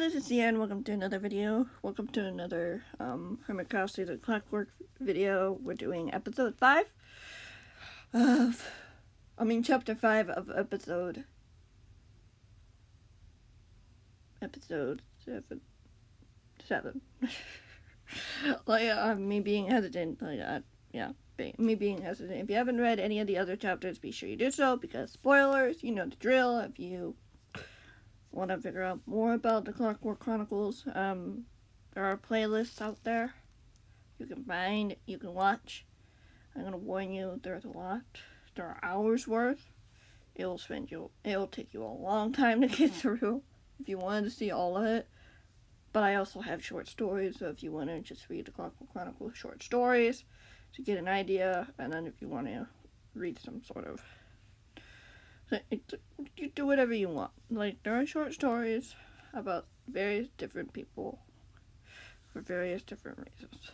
this is Ian. Welcome to another video. Welcome to another Hermitcraft season Clockwork video. We're doing episode 5 of, chapter 5 of episode 7. Me being hesitant, me being hesitant. If you haven't read any of the other chapters, be sure you do so, because spoilers, you know the drill. If you want to figure out more about the Clockwork Chronicles, there are playlists out there you can find, you can watch. I'm gonna warn you, there's a lot. There are hours worth. It'll take you a long time to get through if you wanted to see all of it. But I also have short stories, so if you want to just read the Clockwork Chronicles short stories to get an idea, and then if you want to read some sort of, you do whatever you want. Like, there are short stories about various different people for various different reasons.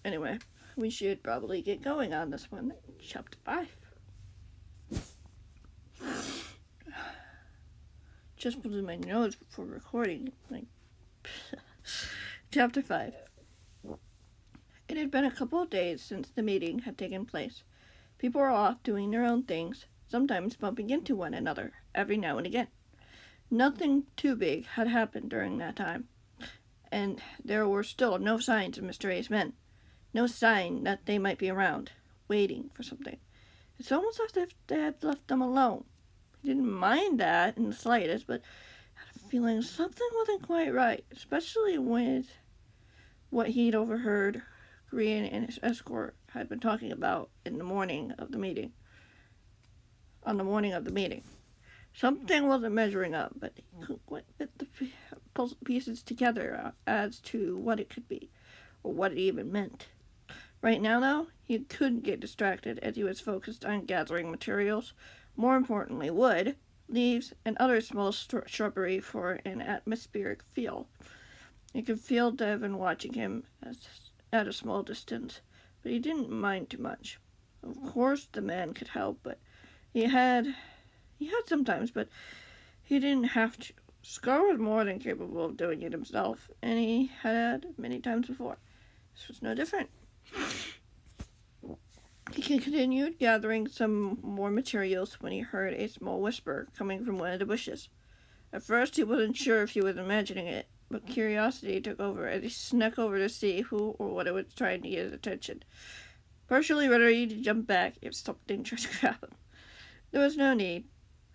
Anyway, we should probably get going on this one. Chapter 5. Just put in my notes before recording. Chapter 5. It had been a couple of days since the meeting had taken place. People were off doing their own things, sometimes bumping into one another every now and again. Nothing too big had happened during that time, and there were still no signs of Mr. A's men. No sign that they might be around, waiting for something. It's almost as if they had left them alone. He didn't mind that in the slightest, but had a feeling something wasn't quite right, especially with what he'd overheard Green and his escort had been talking about on the morning of the meeting. Something wasn't measuring up, but he couldn't quite fit the puzzle pieces together as to what it could be, or what it even meant. Right now, though, he couldn't get distracted as he was focused on gathering materials, more importantly wood, leaves, and other small shrubbery for an atmospheric feel. He could feel Devon watching him at a small distance, but he didn't mind too much. Of course the man could help, but he had sometimes, but he didn't have to. Scar was more than capable of doing it himself, and he had many times before. This was no different. He continued gathering some more materials when he heard a small whisper coming from one of the bushes. At first he wasn't sure if he was imagining it, but curiosity took over as he snuck over to see who or what it was trying to get his attention. Partially ready to jump back if something tried to grab him. There was no need,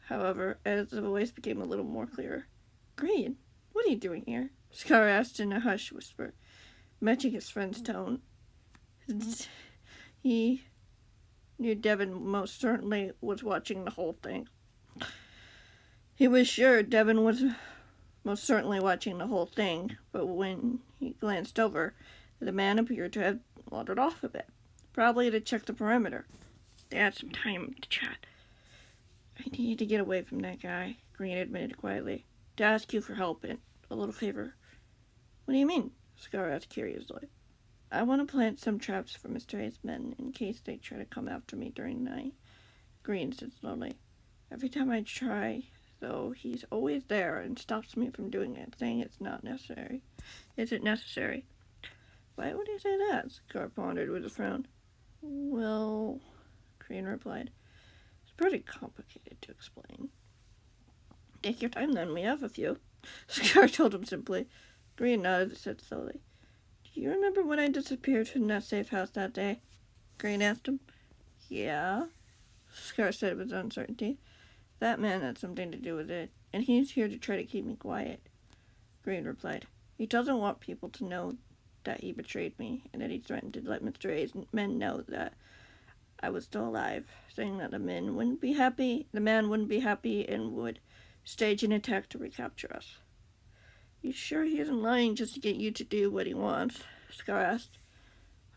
however, as the voice became a little more clear. "Green, what are you doing here?" Scar asked in a hushed whisper, matching his friend's tone. He knew Devon most certainly was watching the whole thing. He was sure Devon was most certainly watching the whole thing, but when he glanced over, the man appeared to have wandered off a bit, probably to check the perimeter. They had some time to chat. "I need to get away from that guy," Green admitted quietly. "To ask you for help and a little favor." "What do you mean?" Scar asked curiously. "I want to plant some traps for Mr. A's men in case they try to come after me during the night," Green said slowly. "Every time I try, though, he's always there and stops me from doing it, saying it's not necessary. Is it necessary?" "Why would he say that?" Scar pondered with a frown. "Well," Green replied, "it's pretty complicated to explain." "Take your time then, we have a few," Scar told him simply. Green nodded and said slowly, "Do you remember when I disappeared from that safe house that day?" Green asked him. "Yeah," Scar said with uncertainty. "That man had something to do with it, and he's here to try to keep me quiet," Green replied. "He doesn't want people to know that he betrayed me, and that he threatened to let Mr. A's men know that I was still alive, saying that the man wouldn't be happy, and would stage an attack to recapture us." "You sure he isn't lying just to get you to do what he wants?" Scar asked.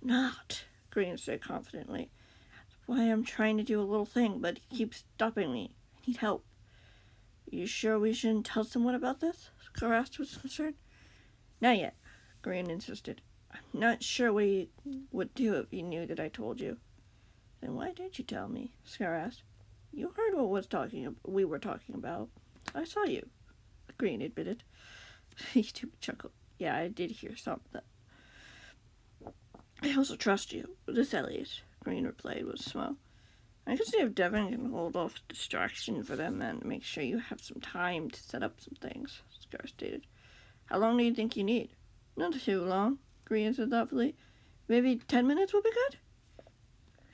"I'm not," Green said confidently. "That's why I'm trying to do a little thing, but he keeps stopping me. I need help." "You sure we shouldn't tell someone about this?" Scar asked with concern. "Not yet," Green insisted. "I'm not sure what he would do if he knew that I told you." "Then why did you tell me?" Scar asked. "You heard what we were talking about," I saw you, Green admitted. YouTuber chuckled. Yeah, I did hear something. I also trust you, this Elliot, Green replied with a smile. I can see if Devin can hold off distraction for them and make sure you have some time to set up some things, Scar stated. How long do you think you need? Not too long, Green said thoughtfully. Maybe 10 minutes will be good?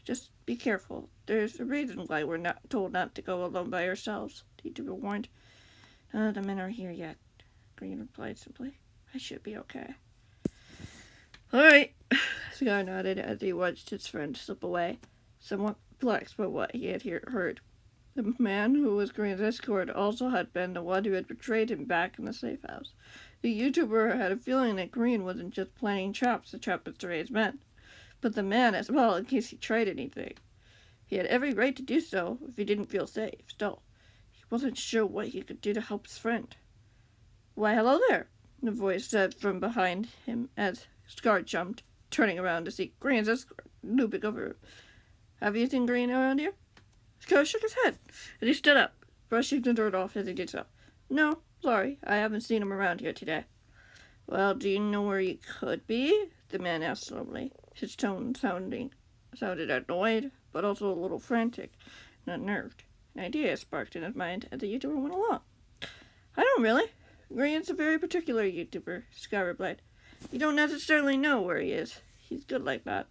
Just be careful. There's a reason why we're not told not to go alone by ourselves, the YouTuber warned. None of the men are here yet, Green replied simply. I should be okay. Alright, Scar nodded as he watched his friend slip away, somewhat perplexed by what he had heard. The man who was Green's escort also had been the one who had betrayed him back in the safe house. The YouTuber had a feeling that Green wasn't just planning traps to trap Mister men, but the man as well in case he tried anything. He had every right to do so if he didn't feel safe. Still, he wasn't sure what he could do to help his friend. Why, hello there, the voice said from behind him as Scar jumped, turning around to see Green's escort looping over him. Have you seen Green around here? Scar shook his head, and he stood up, brushing the dirt off as he did so. No, sorry, I haven't seen him around here today. Well, do you know where he could be? The man asked slowly, his tone sounded annoyed, but also a little frantic and unnerved. An idea sparked in his mind as the YouTuber went along. I don't really. Green's a very particular YouTuber, Scar replied. You don't necessarily know where he is. He's good like that.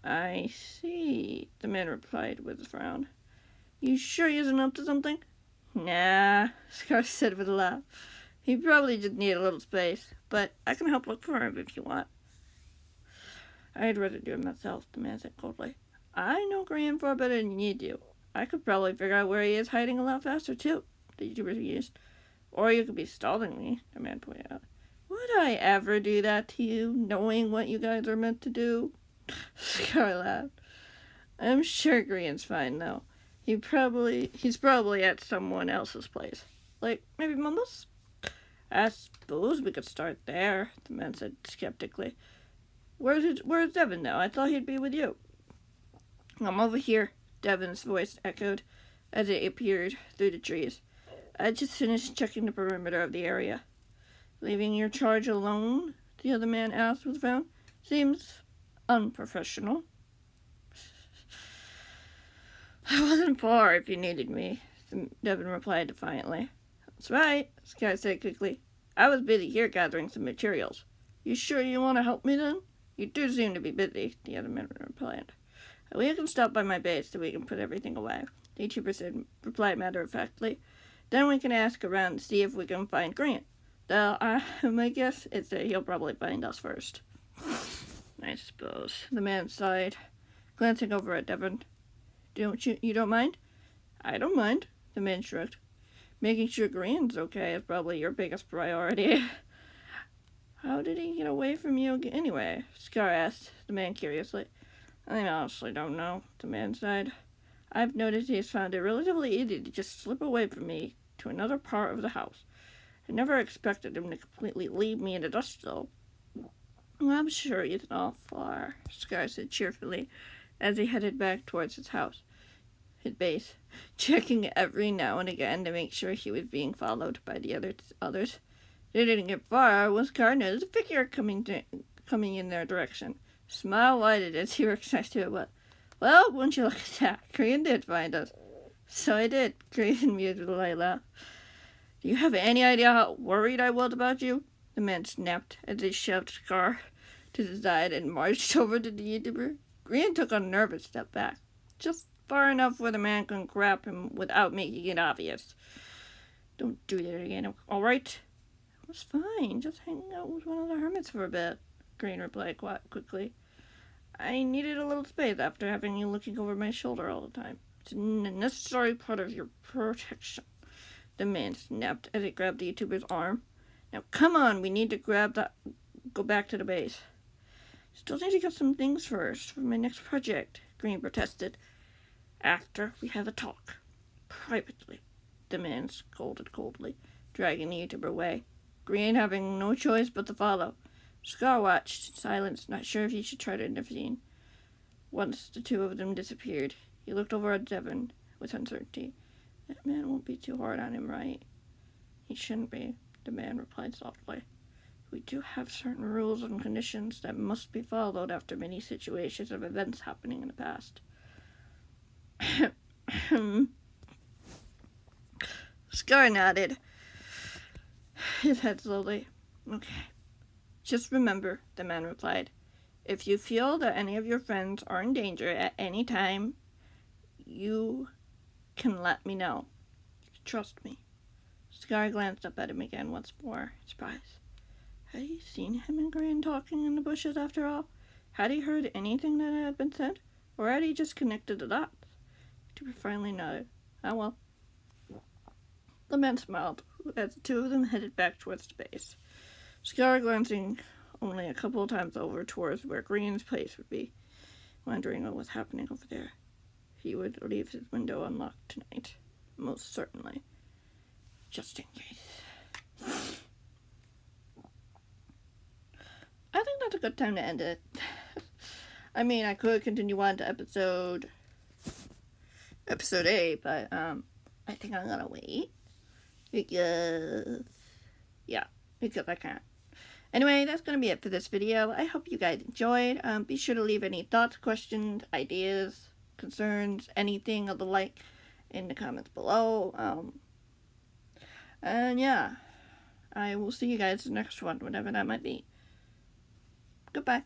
I see, the man replied with a frown. You sure he isn't up to something? Nah, Scar said with a laugh. He probably just need a little space, but I can help look for him if you want. I'd rather do it myself, the man said coldly. I know Green far better than you do. I could probably figure out where he is hiding a lot faster, too, the YouTuber used. Or you could be stalling me, the man pointed out. Would I ever do that to you, knowing what you guys are meant to do? Scar laughed. I'm sure Green's fine, though. He's probably at someone else's place. Like, maybe Mama's? I suppose we could start there, the man said skeptically. Where's Devin now? I thought he'd be with you. I'm over here, Devin's voice echoed as it appeared through the trees. I just finished checking the perimeter of the area. Leaving your charge alone? The other man asked with a frown. Seems unprofessional. I wasn't far if you needed me, Devin replied defiantly. That's right, Sky said quickly. I was busy here gathering some materials. You sure you want to help me then? You do seem to be busy, the other man replied. We can stop by my base so we can put everything away, the YouTuber replied matter-of-factly. Then we can ask around to see if we can find Grant. Though, my guess is that he'll probably find us first. I suppose, the man sighed, glancing over at Devin. You don't mind? I don't mind, the man shrugged. Making sure Green's okay is probably your biggest priority. How did he get away from you anyway? Scar asked the man curiously. I honestly don't know, the man sighed. I've noticed he's found it relatively easy to just slip away from me to another part of the house. I never expected him to completely leave me in the dust, though. I'm sure he's not far, Scar said cheerfully as he headed back towards his base, checking every now and again to make sure he was being followed by the others. They didn't get far when Scar noticed a figure coming in their direction. Smile widened as he recognized it. Well, wouldn't you look at that? Green did find us. So I did, Green mused with a light laugh. Do you have any idea how worried I was about you? The man snapped as he shoved Scar to the side and marched over to the YouTuber. Green took a nervous step back, just far enough where the man couldn't grab him without making it obvious. Don't do that again, all right? It was fine, just hanging out with one of the hermits for a bit, Green replied quickly. I needed a little space after having you looking over my shoulder all the time. It's a necessary part of your protection, the man snapped as he grabbed the YouTuber's arm. Now come on, we need to go back to the base. Still need to get some things first for my next project, Green protested. After we have a talk. Privately, the man scolded coldly, dragging the YouTuber away. Green having no choice but to follow. Scar watched in silence, not sure if he should try to intervene. Once the two of them disappeared, he looked over at Devin with uncertainty. That man won't be too hard on him, right? He shouldn't be, the man replied softly. We do have certain rules and conditions that must be followed after many situations of events happening in the past. Scar nodded his head slowly. Okay. Just remember, the man replied, if you feel that any of your friends are in danger at any time, you can let me know. Trust me. Scar glanced up at him again once more, surprised. Had he seen him and Gran talking in the bushes after all? Had he heard anything that had been said? Or had he just connected the dots? Cooper finally nodded. Ah, well. The man smiled as the two of them headed back towards the base. Scar glancing only a couple of times over towards where Green's place would be, wondering what was happening over there. He would leave his window unlocked tonight, most certainly, just in case. I think that's a good time to end it. I mean, I could continue on to episode 8, but I think I'm gonna wait because I can't. Anyway, that's gonna be it for this video. I hope you guys enjoyed. Be sure to leave any thoughts, questions, ideas, concerns, anything of the like in the comments below. And yeah, I will see you guys in the next one, whatever that might be. Goodbye.